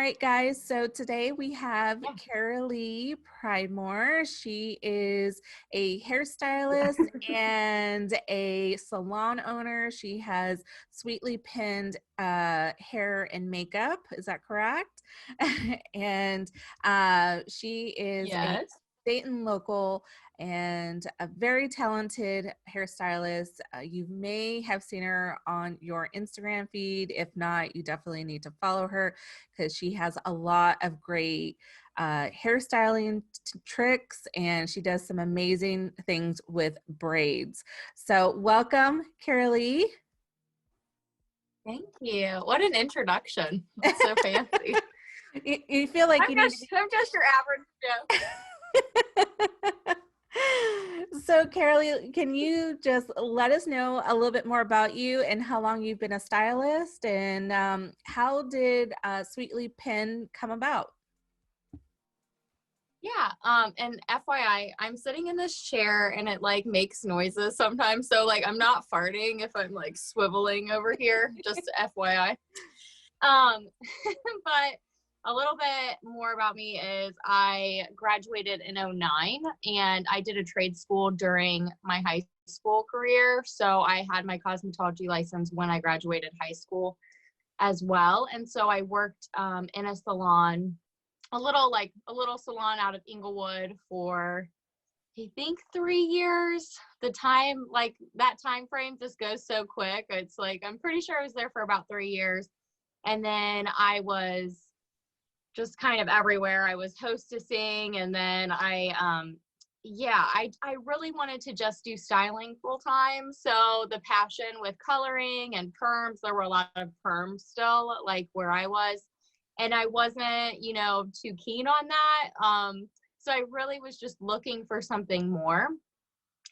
right, guys, so today we have Yeah. Caralee Pridemore. She is a hairstylist and a salon owner. She has sweetly pinned hair and makeup. Is that correct? And she is a Yes. Dayton local and a very talented hairstylist. You may have seen her on your Instagram feed. If not, you definitely need to follow her because she has a lot of great hairstyling tricks, and she does some amazing things with braids. So welcome, Caralee. Thank you. What an introduction. That's so fancy. You feel like I'm you need to just I'm just your average Joe. So, Caralee, can you just let us know a little bit more about you and how long you've been a stylist, and how did Sweetly Pin come about? Yeah. And FYI, I'm sitting in this chair and it like makes noises sometimes. So like I'm not farting if I'm like swiveling over here, just FYI. But a little bit more about me is I graduated in '09 and I did a trade school during my high school career. So I had my cosmetology license when I graduated high school as well. And so I worked in a salon, a little salon out of Inglewood for I think 3 years. The time, like that time frame just goes so quick. It's like I'm pretty sure I was there for about 3 years. And then I was just kind of everywhere. I was hostessing, and then I really wanted to just do styling full time. So the passion with coloring and perms, there were a lot of perms still, like where I was, and I wasn't, too keen on that. So I really was just looking for something more,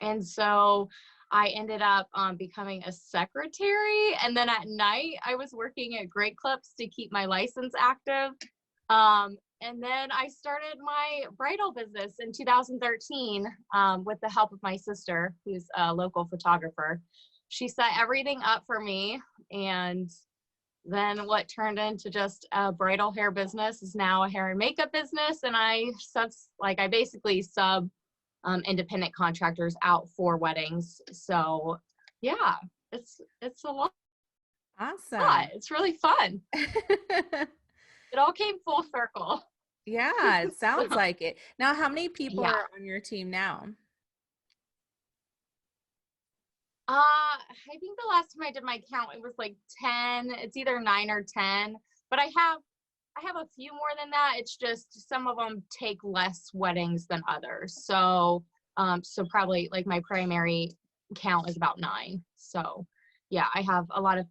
and so I ended up becoming a secretary. And then at night, I was working at Great Clips to keep my license active. And then I started my bridal business in 2013 with the help of my sister, who's a local photographer. She set everything up for me. And then what turned into just a bridal hair business is now a hair and makeup business. And I basically sub independent contractors out for weddings. So yeah, it's a lot. Awesome. It's really fun. It all came full circle. Yeah, it sounds So, like it. Now, how many people yeah. are on your team now? I think the last time I did my count, it was like 10. It's either 9 or 10, but I have a few more than that. It's just some of them take less weddings than others. So probably like my primary count is about 9. So yeah, I have a lot of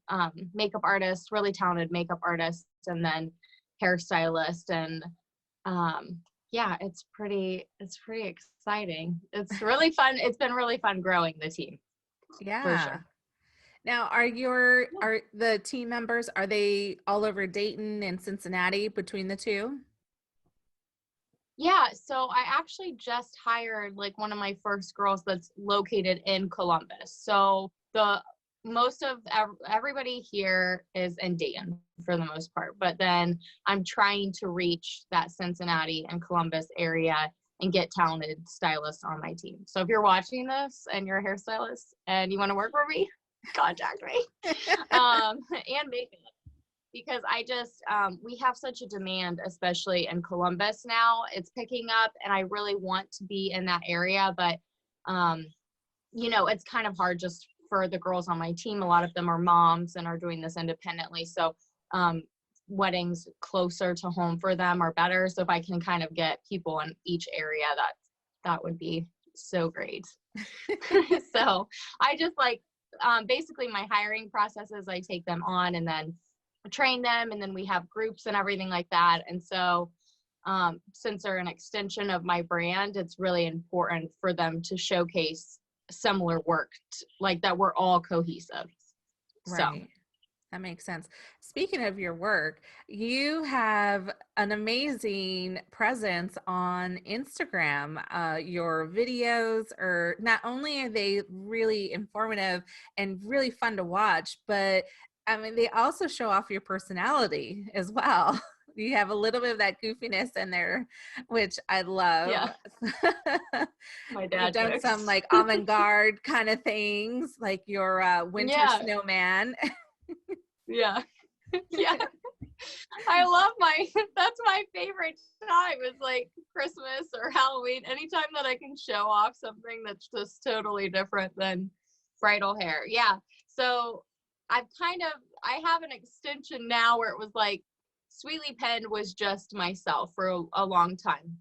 makeup artists, really talented makeup artists, and then hairstylists, and yeah, it's pretty exciting. It's really fun. It's been really fun growing the team for Yeah. sure. Now, are the team members, are they all over Dayton and Cincinnati between the two? Yeah, so I actually just hired like one of my first girls that's located in Columbus. So the most of everybody here is in Dayton for the most part, but then I'm trying to reach that Cincinnati and Columbus area and get talented stylists on my team. So if you're watching this and you're a hairstylist and you want to work for me, contact me. And makeup, because I just we have such a demand, especially in Columbus now. It's picking up, and I really want to be in that area, but it's kind of hard just for the girls on my team. A lot of them are moms and are doing this independently, so weddings closer to home for them are better. So if I can kind of get people in each area, that would be so great. So I just basically my hiring process is I take them on and then train them, and then we have groups and everything like that. And so since they're an extension of my brand, it's really important for them to showcase similar work, like that we're all cohesive. So Right. That makes sense. Speaking of your work, you have an amazing presence on Instagram. Your videos are not only are they really informative and really fun to watch, but I mean, they also show off your personality as well. You have a little bit of that goofiness in there, which I love. Yeah, my You've dad done some jokes. like avant-garde kind of things, like your winter Yeah, snowman. yeah, yeah. I love my that's my favorite time is like Christmas or Halloween. Anytime that I can show off something that's just totally different than bridal hair. Yeah. So I have an extension now where it was like Sweetly Pen was just myself for a long time.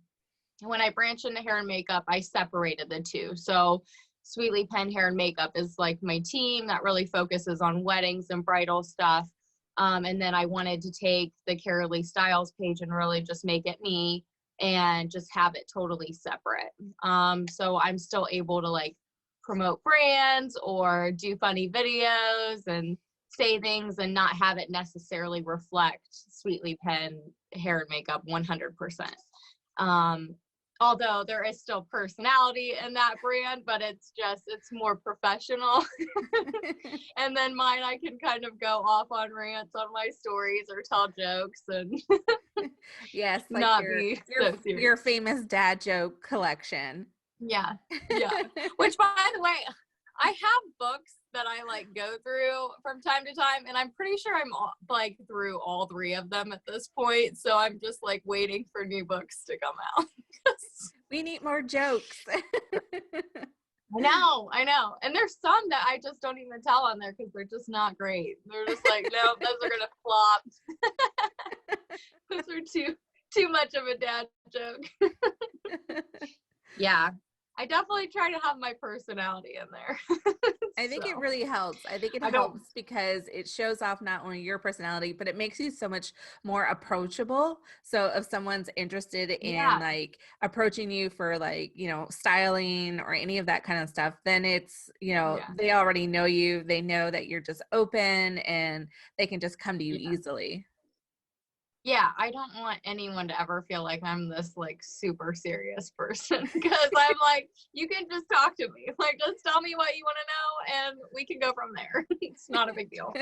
When I branched into hair and makeup, I separated the two. So Sweetly Pen Hair and Makeup is like my team that really focuses on weddings and bridal stuff. And then I wanted to take the Caralee Styles page and really just make it me and just have it totally separate. So I'm still able to like promote brands or do funny videos and say things and not have it necessarily reflect Sweetly Pen Hair and Makeup 100%. Um, Although there is still personality in that brand, but it's more professional. And then mine, I can kind of go off on rants on my stories or tell jokes and Yes, like not be so your serious. famous dad joke collection. Yeah, yeah. Which, by the way, I have books that I like go through from time to time, and I'm pretty sure I'm like through all three of them at this point. So I'm just like waiting for new books to come out. We need more jokes. I know. And there's some that I just don't even tell on there because they're just not great. They're just like, no, those are gonna flop. Those are too much of a dad joke. Yeah. I definitely try to have my personality in there. I think it So really helps. I think it I don't helps because it shows off not only your personality, but it makes you so much more approachable. So if someone's interested in yeah, like approaching you for like, styling or any of that kind of stuff, then it's, yeah, they already know you. They know that you're just open and they can just come to you yeah. easily. Yeah, I don't want anyone to ever feel like I'm this like super serious person because I'm like, you can just talk to me. Like, just tell me what you want to know and we can go from there. It's not a big deal.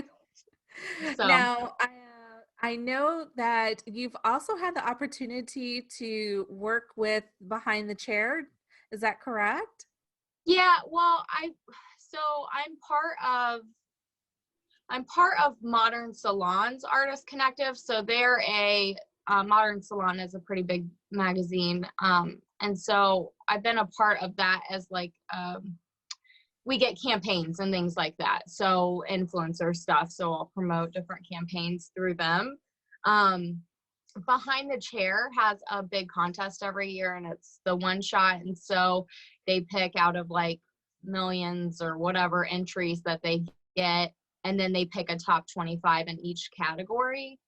So, Now, I know that you've also had the opportunity to work with Behind the Chair. Is that correct? yeah, well, so I'm part of Modern Salons Artist Connective. So they're Modern Salon is a pretty big magazine. And so I've been a part of that as like, we get campaigns and things like that. So influencer stuff. So I'll promote different campaigns through them. Um, Behind the Chair has a big contest every year and it's the one shot. And so they pick out of like millions or whatever entries that they get. And then they pick a top 25 in each category.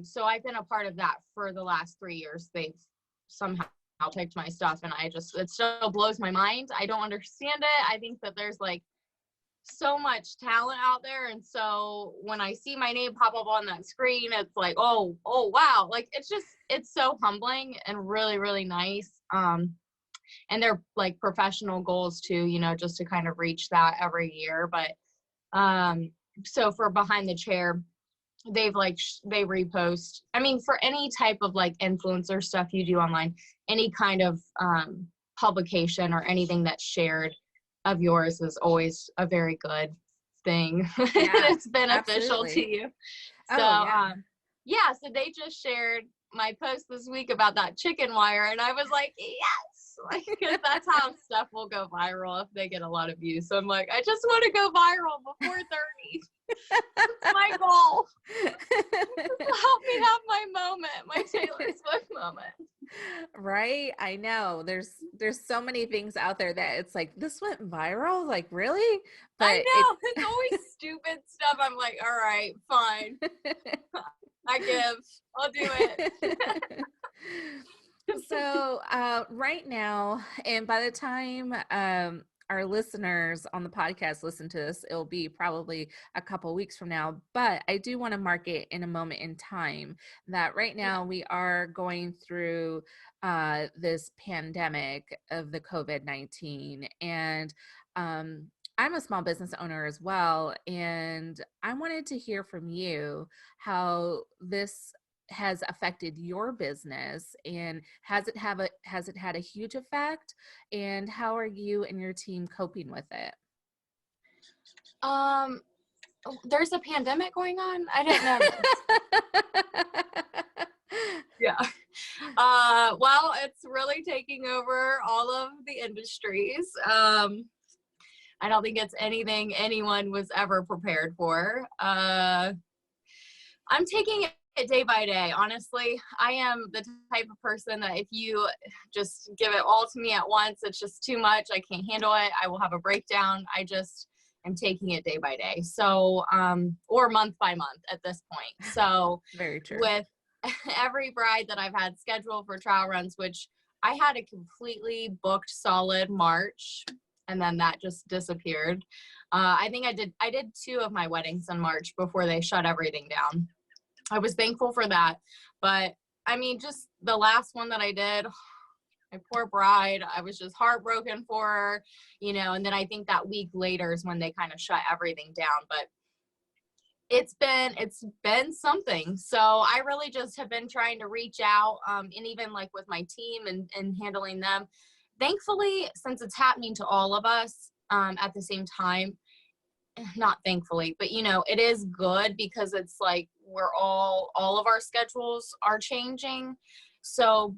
So I've been a part of that for the last 3 years. They've somehow picked my stuff and it still blows my mind. I don't understand it. I think that there's like so much talent out there, and so when I see my name pop up on that screen, it's like, oh wow, like it's so humbling and really really nice. And they're like professional goals too, just to kind of reach that every year. But so for Behind the Chair, they repost, I mean, for any type of like influencer stuff you do online, any kind of publication or anything that's shared of yours is always a very good thing. Yeah, It's beneficial to absolutely. you. So Oh, yeah. yeah, so they just shared my post this week about that chicken wire and I was like, yes, like, because that's how stuff will go viral if they get a lot of views. So I'm like, I just want to go viral before 30. That's my goal. Help me have my moment, my Taylor Swift moment. Right? I know. There's so many things out there that it's like this went viral, like really? I But it know. It's always stupid stuff. I'm like, all right, fine. I give. I'll do it. So, right now, and by the time our listeners on the podcast listen to this, it'll be probably a couple weeks from now. But I do want to mark it in a moment in time that right Yeah. now we are going through this pandemic of the COVID-19. And I'm a small business owner as well. And I wanted to hear from you how this has affected your business, and has it had a huge effect, and how are you and your team coping with it? Um, there's a pandemic going on. I didn't know this. Yeah. Well, it's really taking over all of the industries. I don't think it's anything anyone was ever prepared for. I'm taking it day by day. Honestly, I am the type of person that if you just give it all to me at once, it's just too much. I can't handle it. I will have a breakdown. I just am taking it day by day. So, or month by month at this point. So Very true. with every bride that I've had scheduled for trial runs, which I had a completely booked solid March, and then that just disappeared. I think I did 2 of my weddings in March before they shut everything down. I was thankful for that. But I mean, just the last one that I did, my poor bride, I was just heartbroken for her, and then I think that week later is when they kind of shut everything down. But it's been something. So I really just have been trying to reach out, and even like with my team and handling them. Thankfully, since it's happening to all of us at the same time, not thankfully, but it is good because it's like we're all of our schedules are changing. So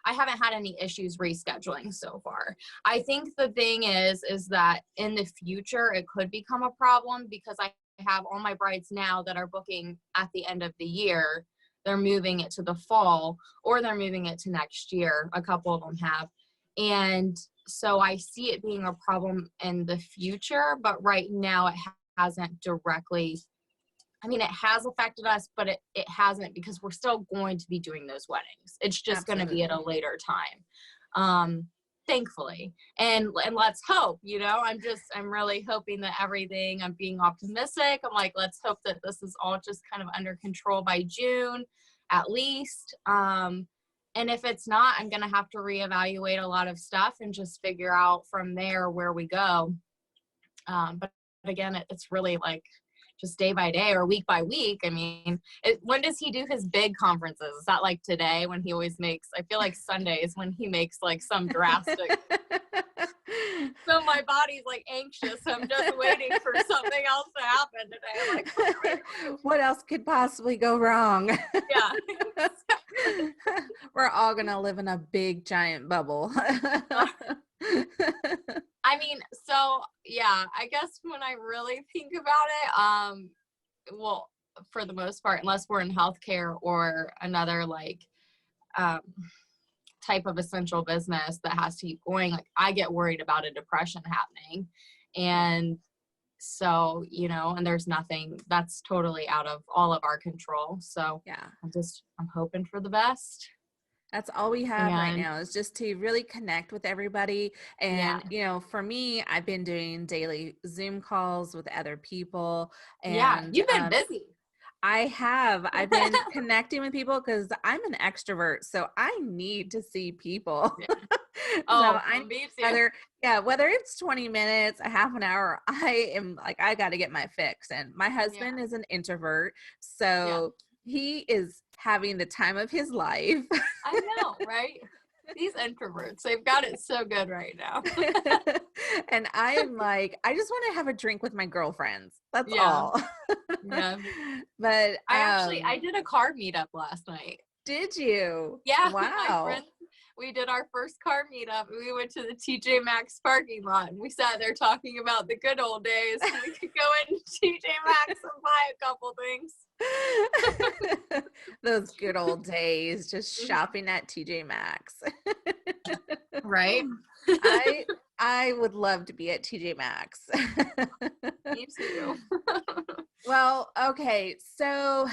I haven't had any issues rescheduling so far. I think the thing is that in the future it could become a problem because I have all my brides now that are booking at the end of the year. They're moving it to the fall, or they're moving it to next year. A couple of them have. And so I see it being a problem in the future, but right now it hasn't directly. I mean, it has affected us, but it hasn't, because we're still going to be doing those weddings. It's just going to be at a later time, thankfully. And let's hope, I'm really hoping that I'm being optimistic. I'm like, let's hope that this is all just kind of under control by June, at least. And if it's not, I'm going to have to reevaluate a lot of stuff and just figure out from there where we go. But again, it's really like just day by day or week by week. I mean, when does he do his big conferences? Is that like today when he always makes, I feel like Sundays when he makes like some drastic. So my body's like anxious. I'm just waiting for something else to happen today. I'm like, wait. What else could possibly go wrong? Yeah. We're all going to live in a big giant bubble. I mean, so yeah, I guess when I really think about it, well, for the most part, unless we're in healthcare or another like type of essential business that has to keep going, like I get worried about a depression happening. And so, and there's nothing that's totally out of all of our control. So yeah, I'm hoping for the best. That's all we have right now, is just to really connect with everybody. And, for me, I've been doing daily Zoom calls with other people. And you've been busy. I have. I've been connecting with people because I'm an extrovert, so I need to see people. Oh, so me too. Whether it's 20 minutes, a half an hour, I am like, I got to get my fix. And my husband is an introvert, so he is having the time of his life. I know, right? These introverts, they've got it so good right now. And I am like, I just want to have a drink with my girlfriends. That's all. Yeah. But I did a car meetup last night. Did you? Yeah. Wow. My friends, we did our first car meetup. We went to the TJ Maxx parking lot and we sat there talking about the good old days. We could go into TJ Maxx and buy a couple things. Those good old days, just shopping at TJ Maxx. Right? I would love to be at TJ Maxx. Me too. Well, okay. So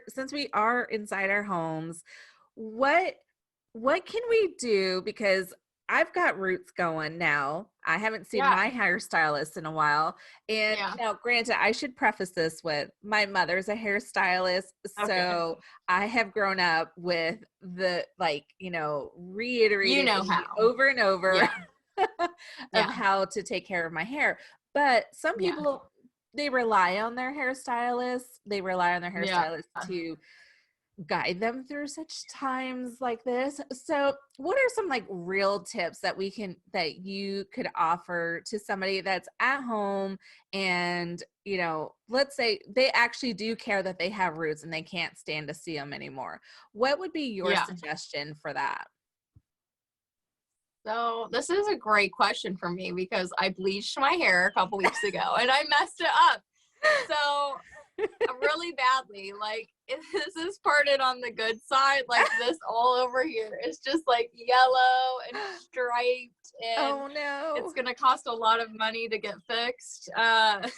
since we are inside our homes, what can we do? Because I've got roots going now. I haven't seen my hairstylist in a while. And now, granted, I should preface this with my mother's a hairstylist. So I have grown up with the, reiterating over and over of how to take care of my hair. But some people, they rely on their hairstylists. They rely on their Yeah. hairstylist to guide them through such times like this. So, what are some like real tips that you could offer to somebody that's at home and, let's say they actually do care that they have roots and they can't stand to see them anymore? What would be your Yeah. suggestion for that? So this is a great question for me because I bleached my hair a couple weeks ago and I messed it up. So really badly. Like this is parted on the good side, like this all over here. It's just like yellow and striped, and Oh it's no. gonna cost a lot of money to get fixed. But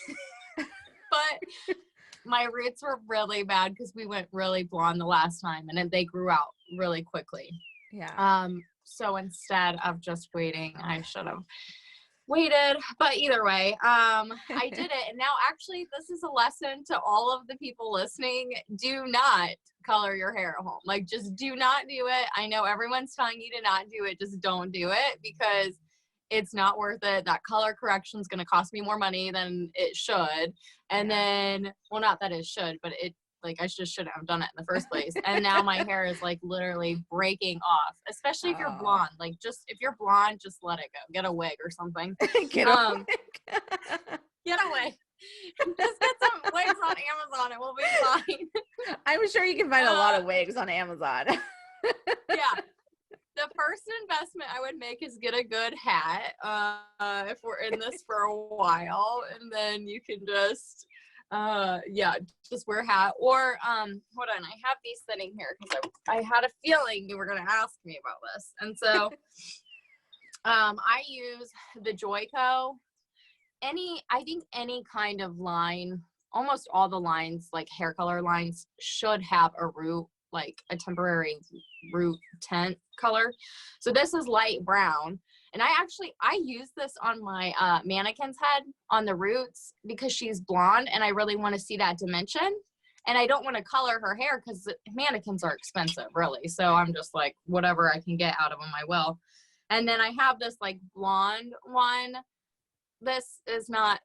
my roots were really bad because we went really blonde the last time, and then they grew out really quickly. Yeah. So instead of just waiting, I should have waited, but either way, I did it. And now actually this is a lesson to all of the people listening. Do not color your hair at home. Like just do not do it. I know everyone's telling you to not do it. Just don't do it because it's not worth it. That color correction is going to cost me more money than it should. And then, well, not that it should, but it, like I just shouldn't have done it in the first place. And now my hair is like literally breaking off, especially if you're blonde. Like just if you're blonde, just let it go. Get a wig or something. Get a wig. Get a wig. Just get some wigs on Amazon. It will be fine. I'm sure you can find a lot of wigs on Amazon. Yeah. The first investment I would make is get a good hat. If we're in this for a while, and then you can just just wear a hat. Or hold on, I have these sitting here because I had a feeling you were going to ask me about this. And so I use the Joico. I think any kind of line, almost all the lines, like hair color lines, should have a root, like a temporary root tint color. So this is light brown. And I use this on my mannequin's head on the roots because she's blonde and I really want to see that dimension. And I don't want to color her hair because mannequins are expensive, really. So I'm just like, whatever I can get out of them, I will. And then I have this like blonde one. That's not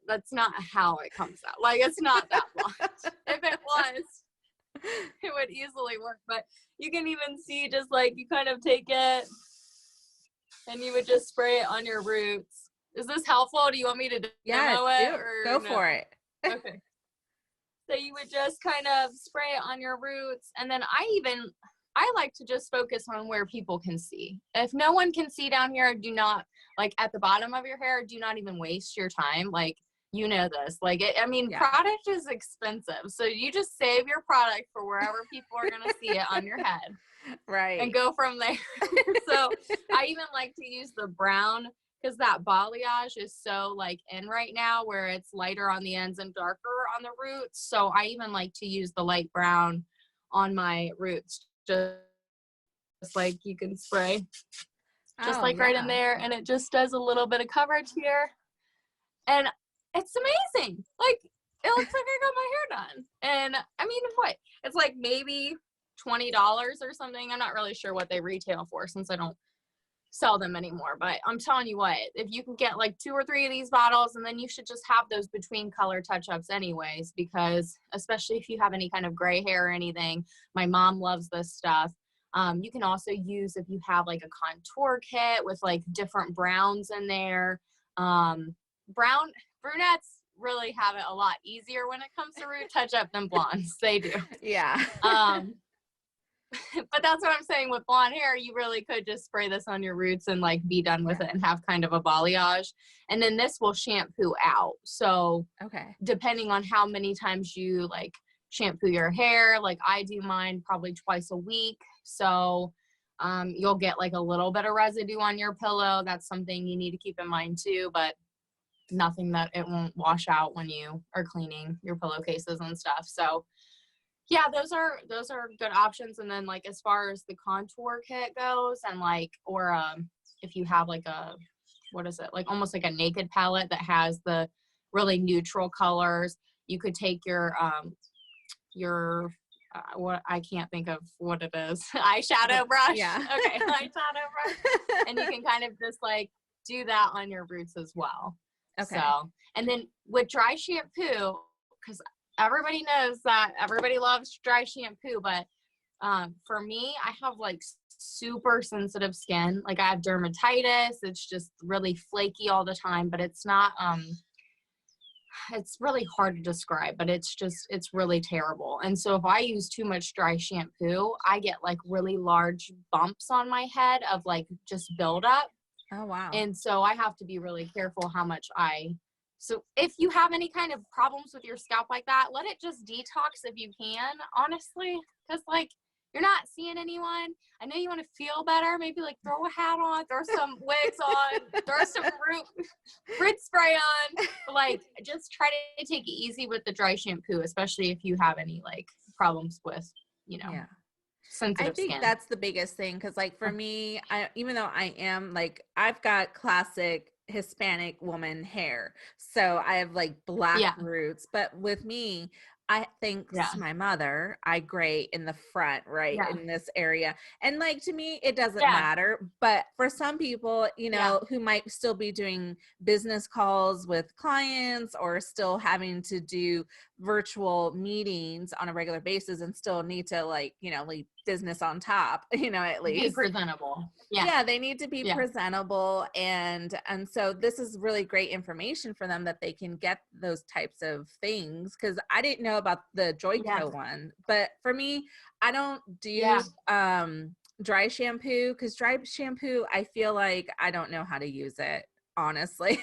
how it comes out. Like, it's not that blonde. If it was, it would easily work. But you can even see just like you kind of take it and you would just spray it on your roots. Is this helpful? Do you want me to demo it? Or go no? for it. Okay. So you would just kind of spray it on your roots. And then I like to just focus on where people can see. If no one can see down here, do not, like at the bottom of your hair, do not even waste your time. Like, you know this. Like, product is expensive. So you just save your product for wherever people are going to see it on your head. Right. And go from there. So I even like to use the brown because that balayage is so like in right now where it's lighter on the ends and darker on the roots. So I even like to use the light brown on my roots. Just like you can spray just right in there, and it just does a little bit of coverage here, and it's amazing. Like it looks like I got my hair done. And I mean, what, it's like maybe $20 or something. I'm not really sure what they retail for since I don't sell them anymore, but I'm telling you what, if you can get like 2 or 3 of these bottles, and then you should just have those between color touch-ups anyways, because especially if you have any kind of gray hair or anything, my mom loves this stuff. You can also use, if you have like a contour kit with like different browns in there. Brunettes really have it a lot easier when it comes to root touch-up than blondes. They do. Yeah. But that's what I'm saying with blonde hair. You really could just spray this on your roots and like be done with it and have kind of a balayage. And then this will shampoo out. So depending on how many times you like shampoo your hair, like I do mine probably twice a week. So you'll get like a little bit of residue on your pillow. That's something you need to keep in mind too, but nothing that it won't wash out when you are cleaning your pillowcases and stuff. So yeah, those are good options. And then like as far as the contour kit goes, and like, or if you have like a, what is it, like almost like a naked palette that has the really neutral colors, you could take your what, I can't think of what it is, eyeshadow brush. Yeah. Okay, eyeshadow brush. And you can kind of just like do that on your roots as well. Okay. So, and then with dry shampoo, because everybody knows that everybody loves dry shampoo, but for me, I have like super sensitive skin. Like I have dermatitis. It's just really flaky all the time, but it's not, it's really hard to describe, but it's really terrible. And so if I use too much dry shampoo, I get like really large bumps on my head of like just buildup. Oh, wow. And so I have to be really careful how much so if you have any kind of problems with your scalp like that, let it just detox if you can, honestly, because like you're not seeing anyone. I know you want to feel better, maybe like throw a hat on, throw some wigs on, throw some root spray on, but like just try to take it easy with the dry shampoo, especially if you have any like problems with, Yeah. I sensitive think skin. that's the biggest thing because, like, for me, even though I am like, I've got classic Hispanic woman hair, so I have like black Yeah, roots. But with me, I thanks yeah, to my mother, I gray in the front, right yeah, in this area, and like to me, it doesn't yeah, matter. But for some people, yeah, who might still be doing business calls with clients or still having to do virtual meetings on a regular basis and still need to like leave business on top at be least. presentable. Yeah, Yeah, they need to be yeah, presentable, and so this is really great information for them that they can get those types of things, because I didn't know about the yeah, Joico one. But for me, I don't do yeah. dry shampoo, because dry shampoo, I feel like I don't know how to use it, honestly.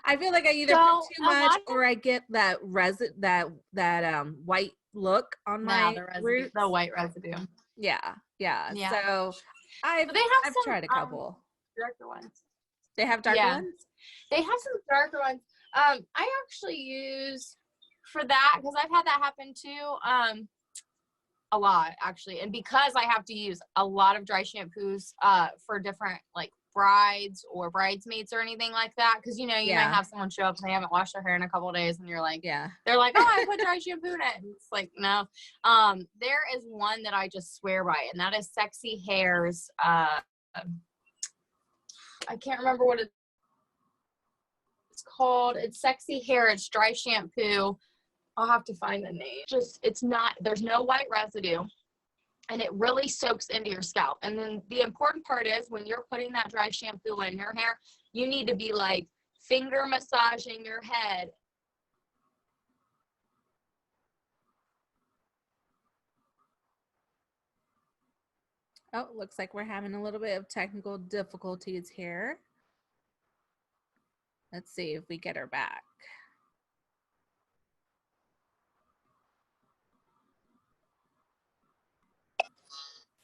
I feel like I either put So too a much lot of or I get that white look on now my the residue, the roots. white residue. Yeah, yeah. Yeah. So So I've they have I've some tried a couple. darker ones. They have darker Yeah. ones? They have some darker ones. I actually use for that because I've had that happen too. A lot actually, and because I have to use a lot of dry shampoos for different like brides or bridesmaids or anything like that, because you might Yeah, have someone show up and they haven't washed their hair in a couple of days and you're like, yeah. they're like, oh, I put dry shampoo in it, and it's like, no. There is one that I just swear by, and that is Sexy Hair's I can't remember what it's called. It's Sexy Hair. It's dry shampoo. I'll have to find the name. It's not, there's no white residue, and it really soaks into your scalp. And then the important part is when you're putting that dry shampoo in your hair, you need to be like finger massaging your head. Oh, looks like we're having a little bit of technical difficulties here. Let's see if we get her back.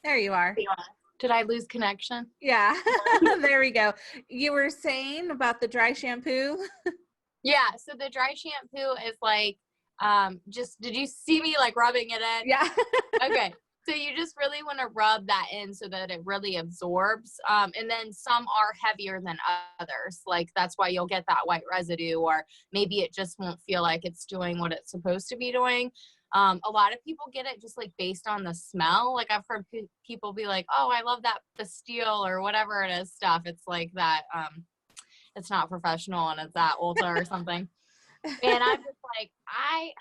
There you are. Did I lose connection? Yeah, there we go. You were saying about the dry shampoo? Yeah, so the dry shampoo is like, just, did you see me like rubbing it in? Yeah. Okay. So you just really want to rub that in so that it really absorbs. And then some are heavier than others. Like that's why you'll get that white residue, or maybe it just won't feel like it's doing what it's supposed to be doing. A lot of people get it just like based on the smell. Like I've heard people be like, oh, I love that Bastille or whatever it is stuff. It's like that. It's not professional and it's that Ulta or something. And I'm just like, I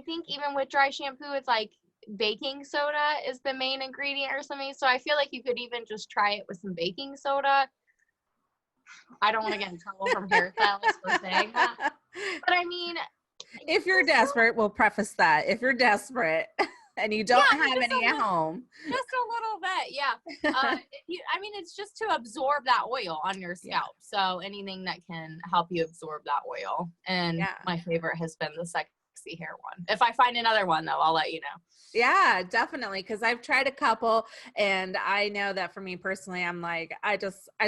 think even with dry shampoo, it's like baking soda is the main ingredient or something. So I feel like you could even just try it with some baking soda. I don't want to get in trouble from hairstylists for saying that. But I mean, If you're desperate, we'll preface that. If you're desperate and you don't have any at home. just a little bit, yeah. It's just to absorb that oil on your Yeah. scalp. So anything that can help you absorb that oil. And Yeah. my favorite has been the Sexy Hair one. If I find another one, though, I'll let you know. Yeah, definitely. Cause I've tried a couple, and I know that for me personally, I'm like,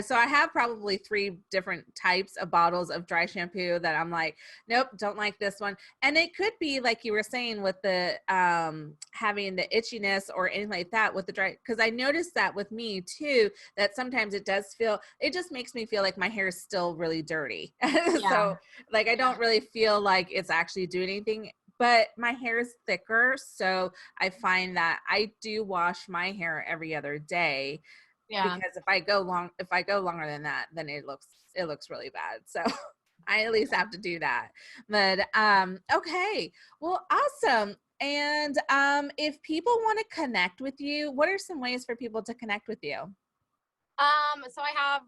so I have probably 3 different types of bottles of dry shampoo that I'm like, nope, don't like this one. And it could be like you were saying with the, having the itchiness or anything like that with the dry, cause I noticed that with me too, that sometimes it just makes me feel like my hair is still really dirty. Yeah. So like, I don't really feel like it's actually doing anything, but my hair is thicker. So I find that I do wash my hair every other day. Yeah. because if I go longer than that, then it looks really bad. So I at least have to do that. But okay. Well, awesome. And if people want to connect with you, what are some ways for people to connect with you? So I have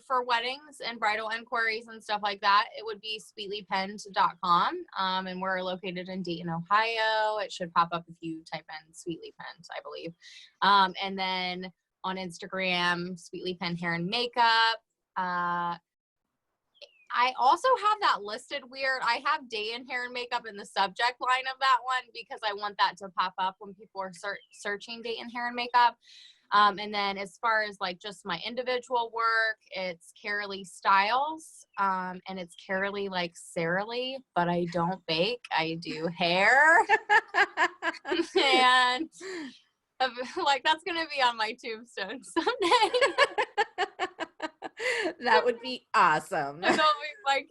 for weddings and bridal inquiries and stuff like that, it would be sweetlypenned.com. And we're located in Dayton, Ohio. It should pop up if you type in Sweetly Penned, I believe. And then on Instagram, Sweetly Penned Hair and Makeup. I also have that listed weird. I have Dayton Hair and Makeup in the subject line of that one because I want that to pop up when people are searching Dayton Hair and Makeup. And then as far as like just my individual work, it's Caralee Styles. And it's Caralee like Sarah Lee, but I don't bake. I do hair. And like that's gonna be on my tombstone someday. That would be awesome. And my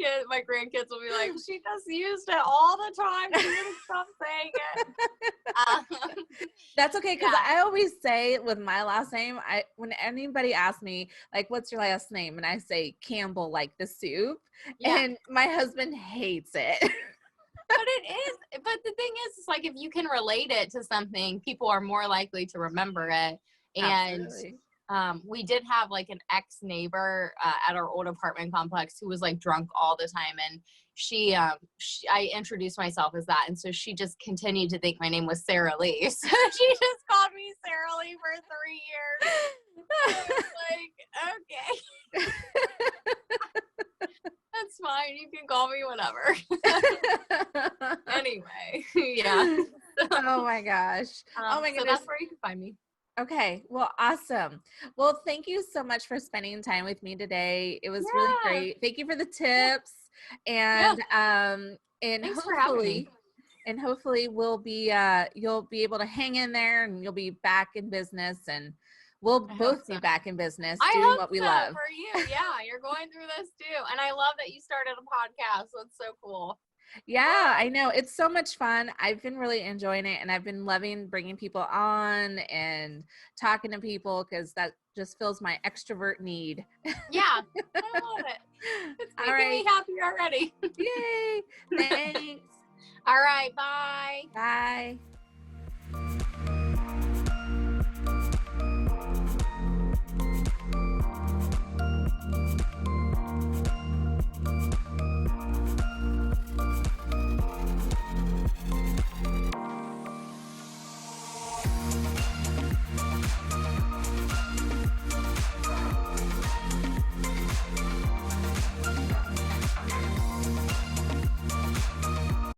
grandkids will be like, she just used it all the time. She didn't stop saying it. That's okay, because Yeah. I always say with my last name, when anybody asks me like, "What's your last name?" and I say Campbell, like the soup, Yeah. and my husband hates it. But it is. But the thing is, it's like if you can relate it to something, people are more likely to remember it. And Absolutely. we did have like an ex-neighbor at our old apartment complex who was like drunk all the time, and I introduced myself as that, and so she just continued to think my name was Sarah Lee, so she just called me Sarah Lee for 3 years. I was like, okay. That's fine, you can call me whatever. Anyway, yeah. Oh my gosh. Oh my So goodness. that's where you can find me. Okay. Well, awesome. Well, thank you so much for spending time with me today. It was really Yeah. great. Thank you for the Yeah. tips. Yeah. And Thanks for having me. hopefully we'll be you'll be able to hang in there and you'll be back in business, and we'll I hope both so. be back in business I doing hope what we so love. for you. Yeah, you're going through this too. And I love that you started a podcast. That's so cool. Yeah, I know. It's so much fun. I've been really enjoying it, and I've been loving bringing people on and talking to people because that just fills my extrovert need. Yeah, I love it. It's All making right. me happy already. Yay. Thanks. All right, bye. Bye.